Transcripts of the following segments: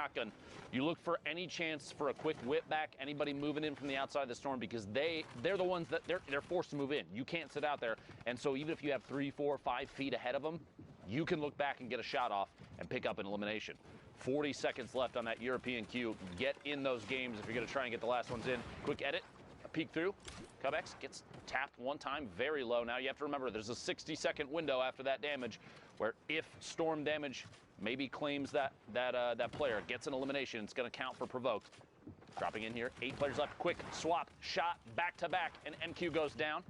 shotgun. You look for any chance for a quick whip back, anybody moving in from the outside of the storm, because they're the ones that they're forced to move in. You can't sit out there. And so even if you have 3, 4, 5 feet ahead of them, you can look back and get a shot off and pick up an elimination. 40 seconds left on that European queue. Get in those games if you're going to try and get the last ones in. Quick edit, a peek through. Cubex gets tapped one time, very low. Now you have to remember there's a 60-second window after that damage where if storm damage maybe claims that player gets an elimination, it's going to count for provoked. Dropping in here, 8 players left. Quick swap, shot, back to back, and MQ goes down.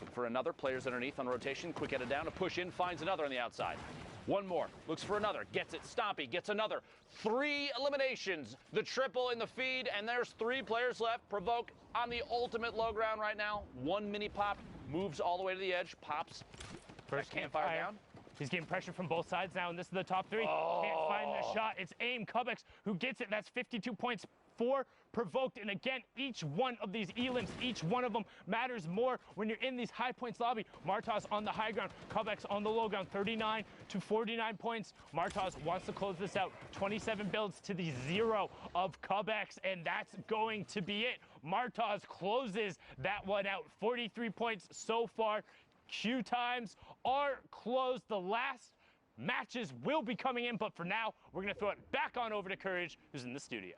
Looking for another, players underneath on rotation. Quick edit down, a push in, finds another on the outside. One more, looks for another, gets it, Stompy gets another. 3 eliminations, the triple in the feed, and there's 3 players left. Provoke on the ultimate low ground right now. 1 mini pop, moves all the way to the edge, pops. First campfire down. He's getting pressure from both sides now, and this is the top 3. Oh. Can't find the shot. It's AIM Cubex who gets it. That's 52 points for provoked. And again, each one of these elims, each one of them matters more when you're in these high points lobby. Martaz on the high ground, Cubex on the low ground, 39 to 49 points. Martaz wants to close this out. 27 builds to the 0 of Cubex, and that's going to be it. Martaz closes that one out. 43 points so far. Queue times are closed. The last matches will be coming in, but for now, we're going to throw it back on over to Courage, who's in the studio.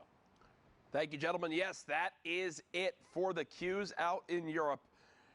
Thank you, gentlemen. Yes, that is it for the queues out in Europe.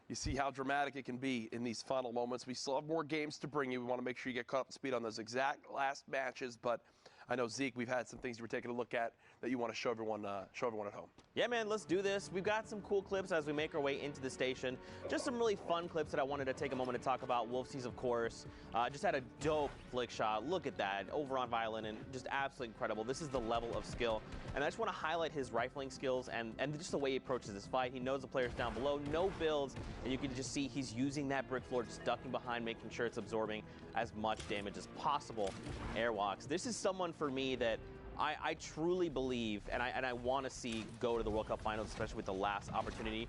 You see how dramatic it can be in these final moments. We still have more games to bring you. We want to make sure you get caught up to speed on those exact last matches, but I know, Zeke, we've had some things you were taking a look at that you want to show everyone at home. Yeah, man, let's do this. We've got some cool clips as we make our way into the station. Just some really fun clips that I wanted to take a moment to talk about. Wolfsies, of course, just had a dope flick shot. Look at that, over on Violin, and just absolutely incredible. This is the level of skill. And I just want to highlight his rifling skills and just the way he approaches this fight. He knows the players down below, no builds, and you can just see he's using that brick floor, just ducking behind, making sure it's absorbing as much damage as possible. Airwalks. This is someone for me that I truly believe, and I want to see go to the World Cup Finals, especially with the last opportunity.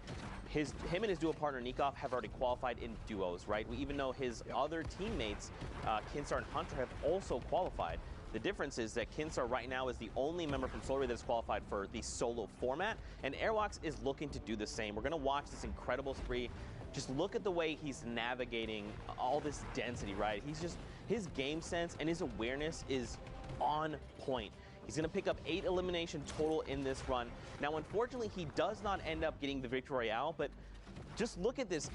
Him and his duo partner Nikov have already qualified in duos, right? We even know his other teammates, Kinstar and Hunter, have also qualified. The difference is that Kinstar right now is the only member from Solar that is qualified for the solo format, and Airwalks is looking to do the same. We're going to watch this incredible spree. Just look at the way he's navigating all this density, right? His game sense and his awareness is on point. He's going to pick up 8 elimination total in this run. Now, unfortunately, he does not end up getting the Victory Royale, but just look at this.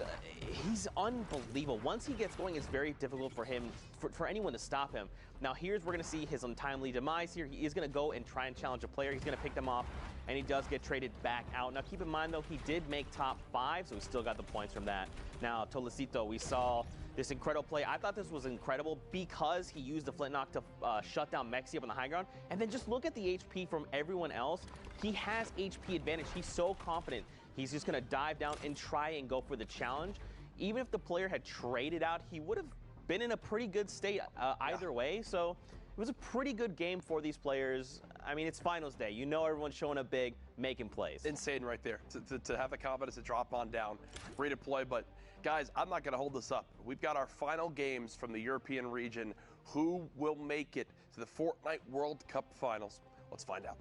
He's unbelievable. Once he gets going, it's very difficult for him, for anyone to stop him. Now, we're going to see his untimely demise here. He is going to go and try and challenge a player. He's going to pick them off, and he does get traded back out. Now, keep in mind, though, he did make top 5, so he still got the points from that. Now, Tolecito, we saw this incredible play. I thought this was incredible because he used the Flintlock to shut down Mexi up on the high ground. And then just look at the HP from everyone else. He has HP advantage. He's so confident. He's just going to dive down and try and go for the challenge. Even if the player had traded out, he would have been in a pretty good state either way. So it was a pretty good game for these players. I mean, it's finals day. You know everyone's showing up big, making plays. Insane right there. To have the confidence to drop on down, redeploy. But guys, I'm not going to hold this up. We've got our final games from the European region. Who will make it to the Fortnite World Cup Finals? Let's find out.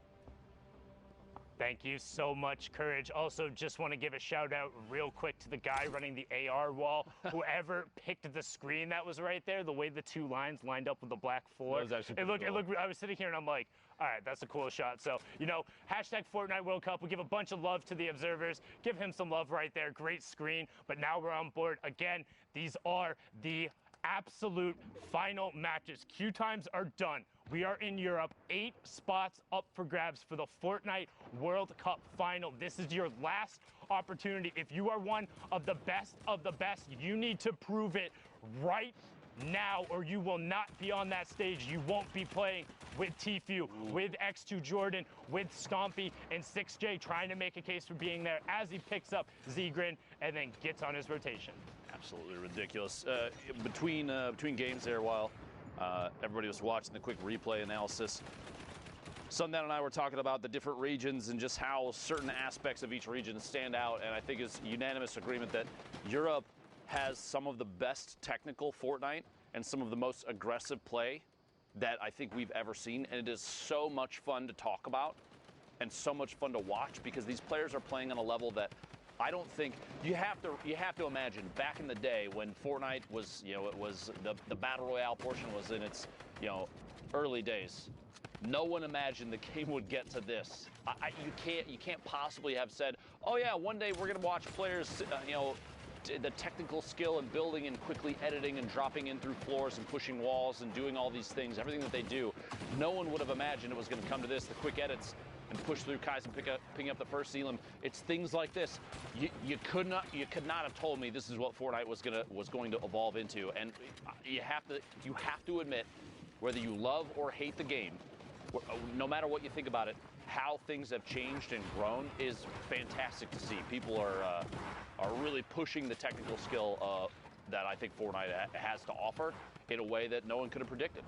Thank you so much, Courage. Also, just want to give a shout out real quick to the guy running the AR wall. Whoever picked the screen that was right there, the way the 2 lines lined up with the black floor. That was actually it looked, I was sitting here and I'm like, all right, that's a cool shot. So, you know, hashtag Fortnite World Cup. We give a bunch of love to the observers. Give him some love right there. Great screen. But now we're on board. Again, these are the absolute final matches. Queue times are done. We are in Europe. 8 spots up for grabs for the Fortnite World Cup Final. This is your last opportunity. If you are one of the best, you need to prove it right now, or you will not be on that stage. You won't be playing with Tfue, with X2 Jordan, with Stompy, and 6J trying to make a case for being there as he picks up Zgrin and then gets on his rotation. Absolutely ridiculous. Between games there, while everybody was watching the quick replay analysis, Sundown and I were talking about the different regions and just how certain aspects of each region stand out, and I think it's unanimous agreement that Europe has some of the best technical Fortnite and some of the most aggressive play that I think we've ever seen, and it is so much fun to talk about and so much fun to watch because these players are playing on a level that I don't think you have to imagine back in the day when Fortnite was, it was the battle royale portion was in its, early days. No one imagined the game would get to this. You can't possibly have said, oh yeah, one day we're gonna watch players, the technical skill and building and quickly editing and dropping in through floors and pushing walls and doing all these things, everything that they do. No one would have imagined it was going to come to this, the quick edits and push through Kai's and picking up the first Elam. It's things like this. You could not have told me this is what Fortnite was going to evolve into. And you have to admit, whether you love or hate the game, no matter what you think about it, how things have changed and grown is fantastic to see. People are really pushing the technical skill that I think Fortnite has to offer in a way that no one could have predicted.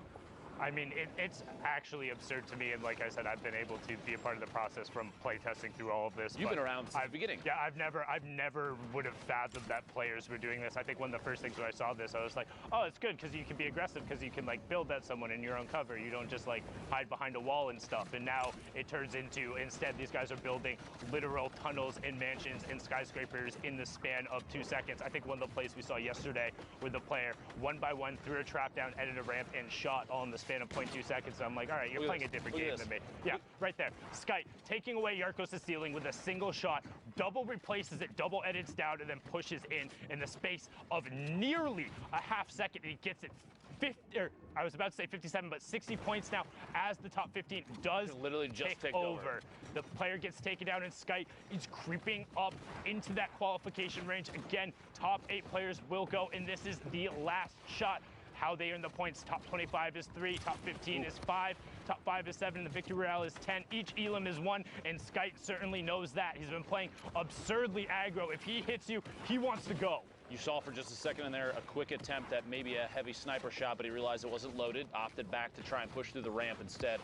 I mean, it's actually absurd to me, and like I said, I've been able to be a part of the process from playtesting through all of this. You've been around since the beginning. Yeah, I've never would have fathomed that players were doing this. I think one of the first things when I saw this, I was like, oh, it's good because you can be aggressive because you can like build at someone in your own cover. You don't just like hide behind a wall and stuff. And now it turns into, instead, these guys are building literal tunnels and mansions and skyscrapers in the span of 2 seconds. I think one of the plays we saw yesterday with the player, one by one, threw a trap down, edited a ramp, and shot all in the span of 0.2 seconds. So I'm like, all right, you're playing a different game than me. Yeah, right there. Sky taking away Yarkos' ceiling with a single shot, double replaces it, double edits down, and then pushes in the space of nearly a half second. And he gets it 50, or I was about to say 57, but 60 points now as the top 15 does literally just take over. The player gets taken down, and Sky is creeping up into that qualification range. Again, top 8 players will go, and this is the last shot. How they earn the points: top 25 is 3, top 15 is 5, top 5 is 7, the victory royale is 10. Each Elam is 1, and Skype certainly knows that. He's been playing absurdly aggro. If he hits you, he wants to go. You saw for just a second in there a quick attempt at maybe a heavy sniper shot, but he realized it wasn't loaded, opted back to try and push through the ramp instead.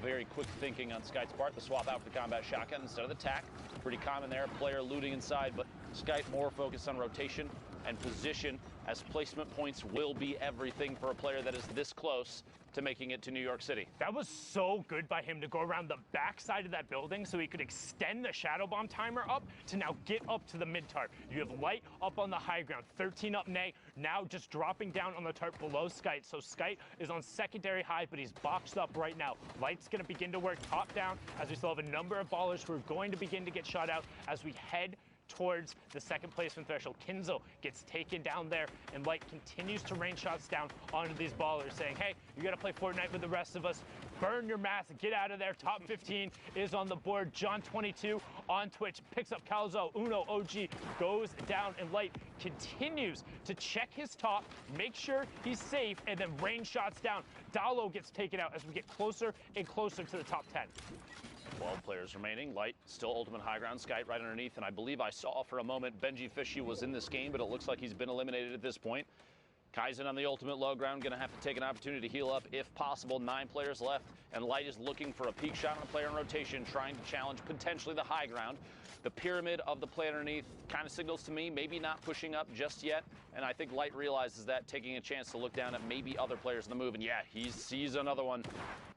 Very quick thinking on Skype's part, the swap out for the combat shotgun instead of the tac. Pretty common there, player looting inside, but Skype more focused on rotation and position, as placement points will be everything for a player that is this close to making it to New York City. That was so good by him to go around the back side of that building so he could extend the Shadow Bomb timer up to now get up to the mid-tarp. You have Light up on the high ground, 13 up Nay, now just dropping down on the tarp below Skite. So Skite is on secondary high, but he's boxed up right now. Light's going to begin to work top down, as we still have a number of ballers who are going to begin to get shot out as we head towards the second placement threshold. Kinzo gets taken down there, and Light continues to rain shots down onto these ballers, saying, hey, you got to play Fortnite with the rest of us. Burn your mask, get out of there. Top 15 is on the board. John22 on Twitch picks up Calzo. Uno OG goes down, and Light continues to check his top, make sure he's safe, and then rain shots down. Dalo gets taken out as we get closer and closer to the top 10. 12 players remaining. Light still ultimate high ground. Skype right underneath, and I believe I saw for a moment Benji Fishy was in this game, but it looks like he's been eliminated at this point. Kaizen on the ultimate low ground, going to have to take an opportunity to heal up if possible. 9 players left, and Light is looking for a peak shot on a player in rotation, trying to challenge potentially the high ground. The pyramid of the play underneath kind of signals to me maybe not pushing up just yet, and I think Light realizes that, taking a chance to look down at maybe other players in the move, and yeah, he sees another one.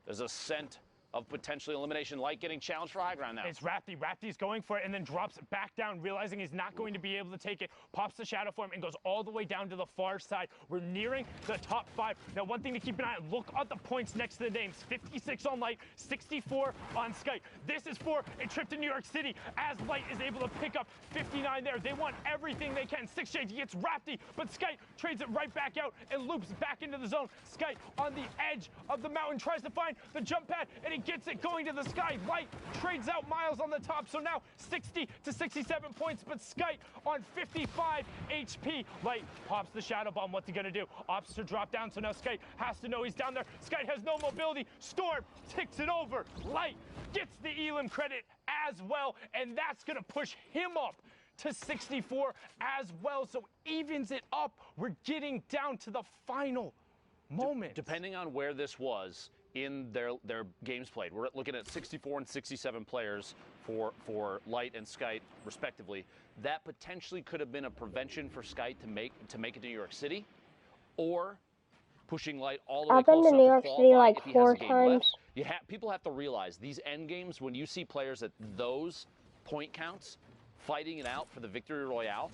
There's a scent of potentially elimination. Light getting challenged for high ground now. It's Rapti. Rapti's going for it and then drops it back down, realizing he's not going to be able to take it. Pops the shadow form and goes all the way down to the far side. We're nearing the top 5. Now, one thing to keep an eye on, look at the points next to the names. 56 on Light, 64 on Skype. This is for a trip to New York City, as Light is able to pick up 59 there. They want everything they can. 6 Shades gets Rapti, but Skype trades it right back out and loops back into the zone. Skype on the edge of the mountain tries to find the jump pad, and he gets it going to the sky. Light trades out Miles on the top, so now 60 to 67 points, but Skype on 55 HP. Light pops the Shadow Bomb. What's he gonna do? Opts to drop down, so now Skype has to know he's down there. Skype has no mobility. Storm ticks it over. Light gets the Elam credit as well, and that's gonna push him up to 64 as well, so evens it up. We're getting down to the final moment. Depending on where this was in their games played, we're looking at 64 and 67 players for Light and Skype respectively. That potentially could have been a prevention for Skype to make it to New York City, or pushing light all the way I've been close to enough New York to City qualify like if he has 4 a game times. left. People have to realize these end games, when you see players at those point counts fighting it out for the victory royale,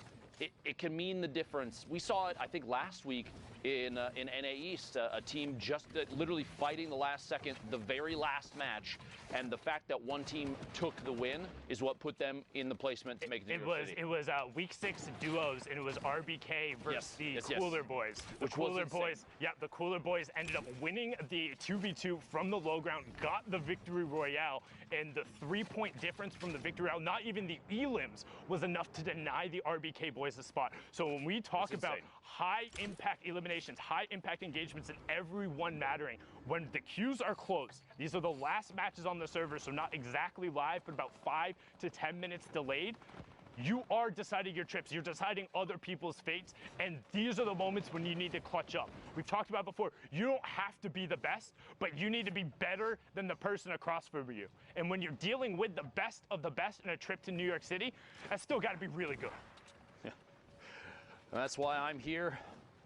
it can mean the difference. We saw it, I think, last week in NA East, a team just literally fighting the last second, the very last match, and the fact that one team took the win is what put them in the placement to make it to New York City. It was week 6 duos, and it was RBK versus the yes. Cooler Boys. The Which was Cooler insane. Boys, yeah, the Cooler Boys ended up winning the 2v2 from the low ground, got the victory royale, and the 3-point difference from the victory royale, not even the elims, was enough to deny the RBK boys the spot. So when we talk about high impact eliminations, high impact engagements, and everyone mattering, when the queues are closed, these are the last matches on the server, so not exactly live, but about 5 to 10 minutes delayed. You are deciding your trips, you're deciding other people's fates, and these are the moments when you need to clutch up. We've talked about before, you don't have to be the best, but you need to be better than the person across from you. And when you're dealing with the best of the best in a trip to New York City, that's still got to be really good. And that's why I'm here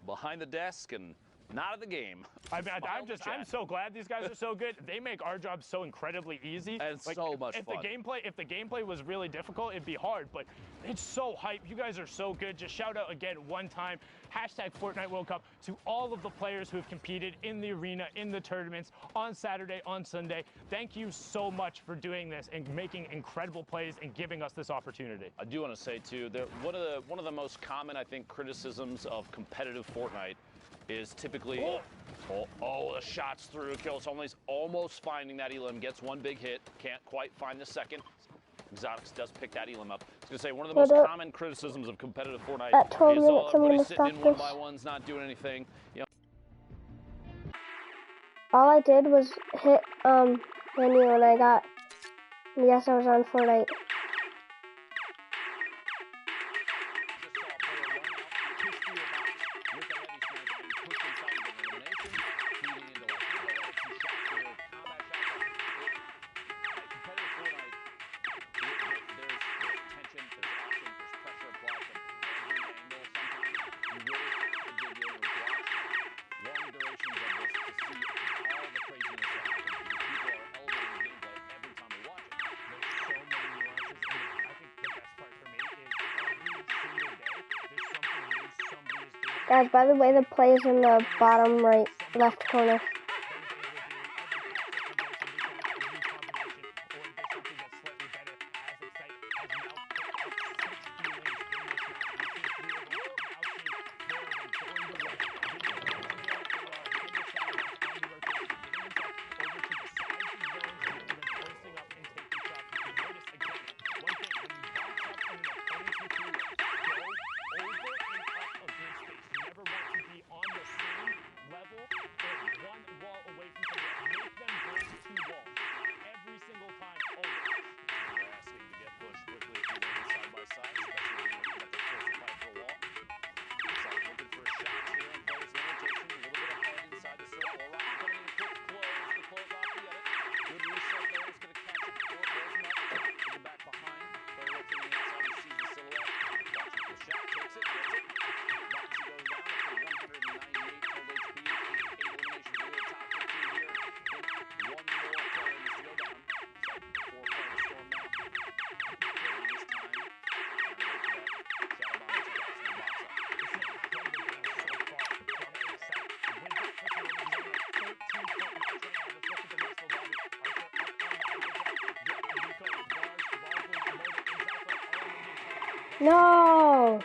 behind the desk and not at the game. I mean, I'm so glad these guys are so good. They make our job so incredibly easy. And it's so much fun. If the gameplay was really difficult, it'd be hard, but it's so hype. You guys are so good. Just shout out again one time, hashtag Fortnite World Cup, to all of the players who have competed in the arena, in the tournaments, on Saturday, on Sunday. Thank you so much for doing this and making incredible plays and giving us this opportunity. I do want to say too that one of the most common, I think, criticisms of competitive Fortnite is typically, the shots through, kills only's almost finding that elim, gets one big hit, can't quite find the second. Exotics does pick that elim up. I was gonna say, one of the most common criticisms of competitive Fortnite at 12 is minutes, I'm everybody gonna sitting in stop one this. by ones, not doing anything. You know. All I did was hit menu and I got, yes, I was on Fortnite. Guys, by the way, the play is in the bottom right, left corner. No!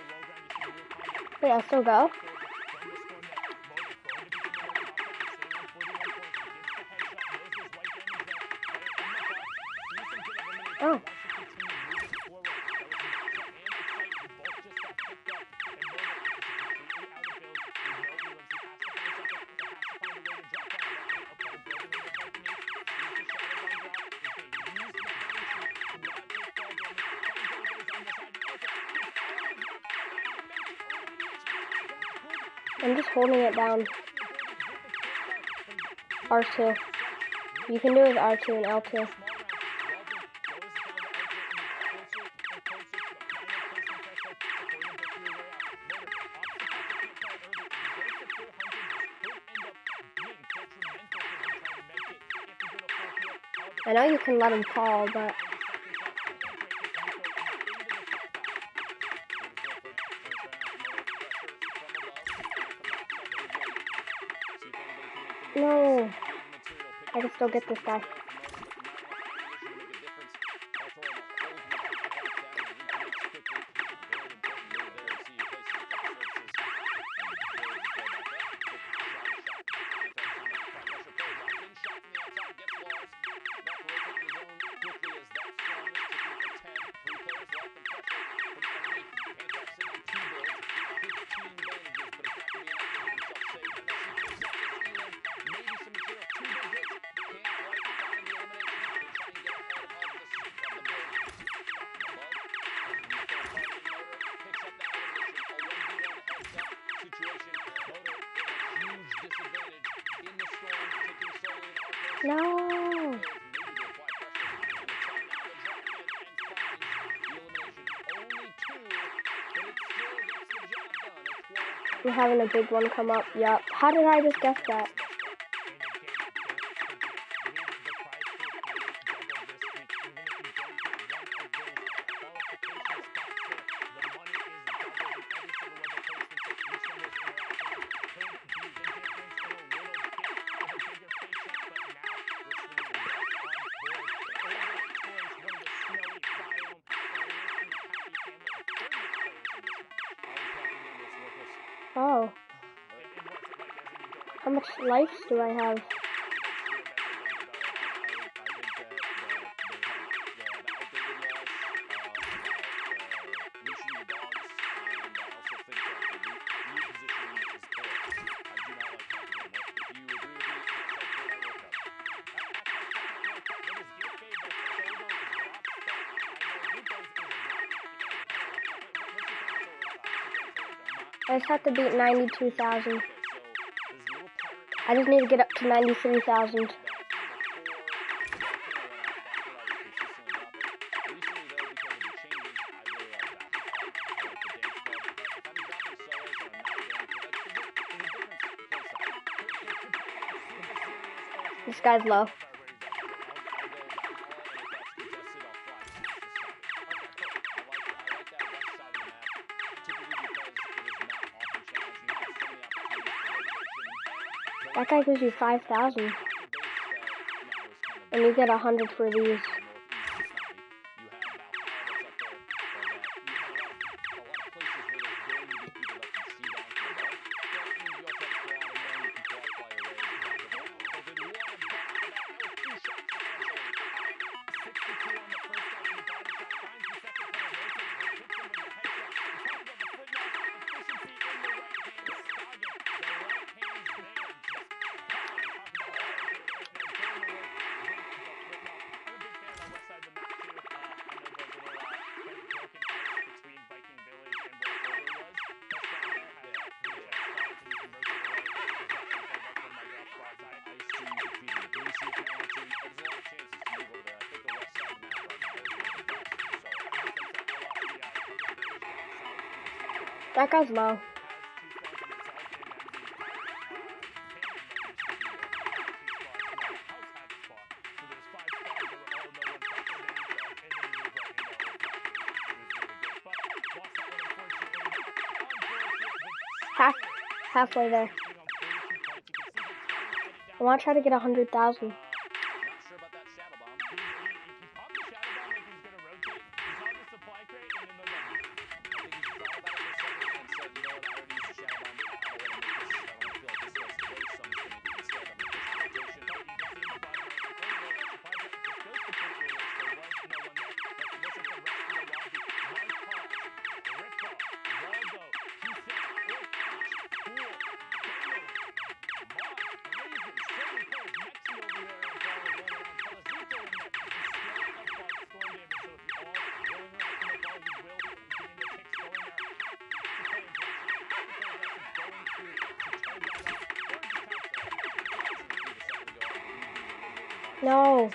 Wait, I'll still go? Oh. I'm just holding it down. R2. You can do it with R2 and L2. I know you can let them fall, but no. I can still get this guy. No. We're having a big one come up. Yup. How did I just guess that? Oh. How much life do I have? I just have to beat 92,000. I just need to get up to 93,000. This guy's low. That guy gives you 5,000. And you get 100 for these. That guy's low. Halfway there. I want to try to get 100,000. No.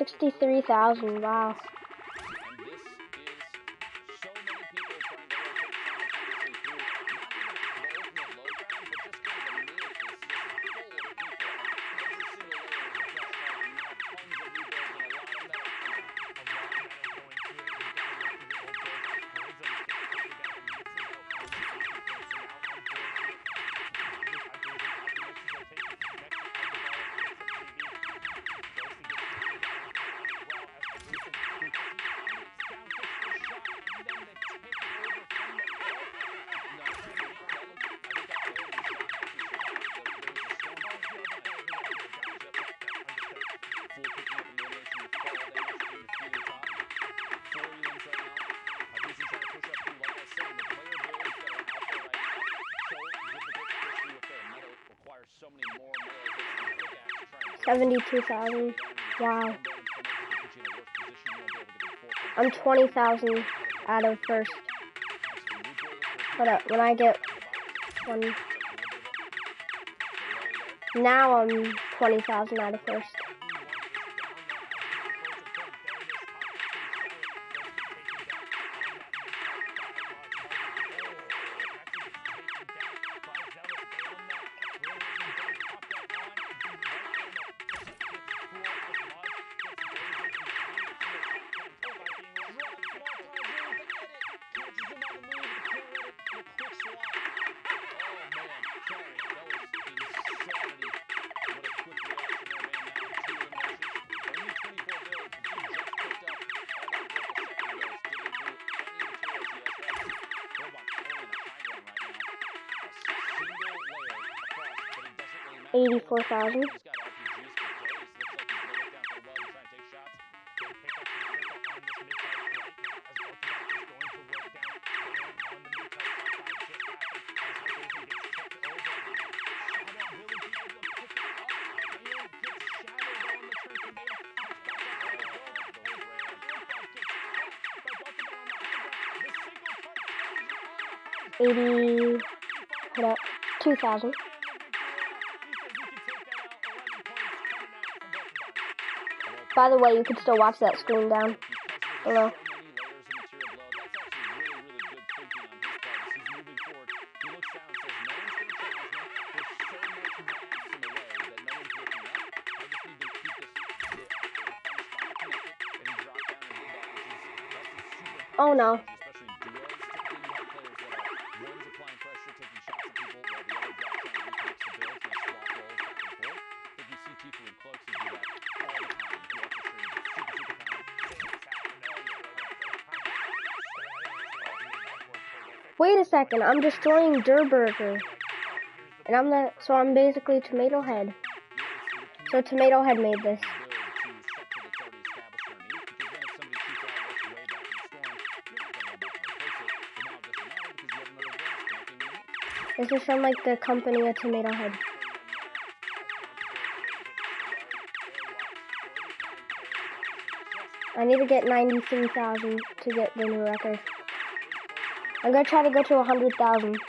63,000. Wow. And this is so many people trying to rotate simultaneously through not even the ultimate low ground, but just kind of the niche is just full of people. Every single layer is a fresh start, and now tons of new builds and a lot of metal coming. A lot of metal going through it. We've got to work through the old build upgrades them. We can take it down and mix it out. So now on board here. I believe next rotation. Next, so many more hits and quick acts to try and 72,000. Wow. I'm 20,000 out of first. Hold up, when I get one. Now I'm 20,000 out of first. $84,000. Hold up, 2,000. By the way, you can still watch that screen down below. Oh no. Wait a second, I'm destroying Durburger. And I'm basically Tomato Head. So Tomato Head made this. This is from like the company of Tomato Head. I need to get 93,000 to get the new record. I'm gonna try to go to 100,000.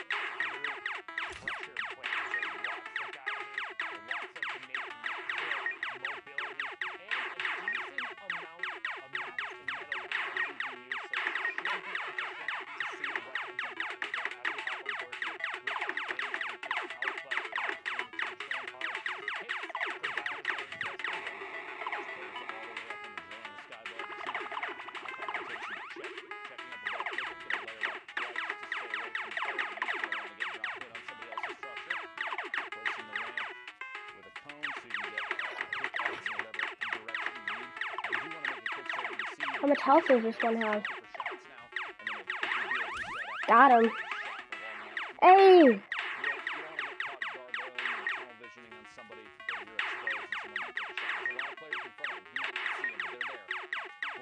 How much health does this one have? Got him. Hey!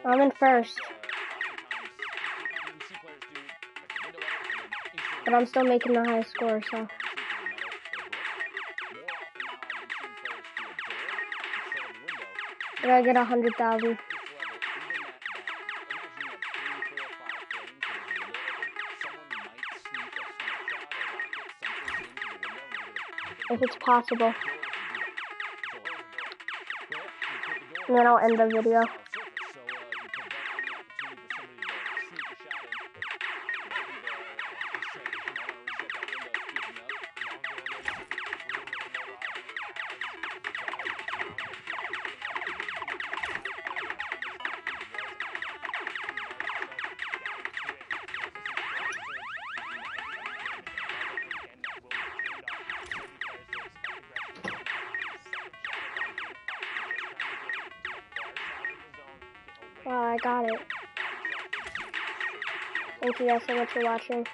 I'm in first. But I'm still making the highest score, so. I gotta get 100,000. If it's possible. And then I'll end the video. I got it. Thank you guys so much for watching.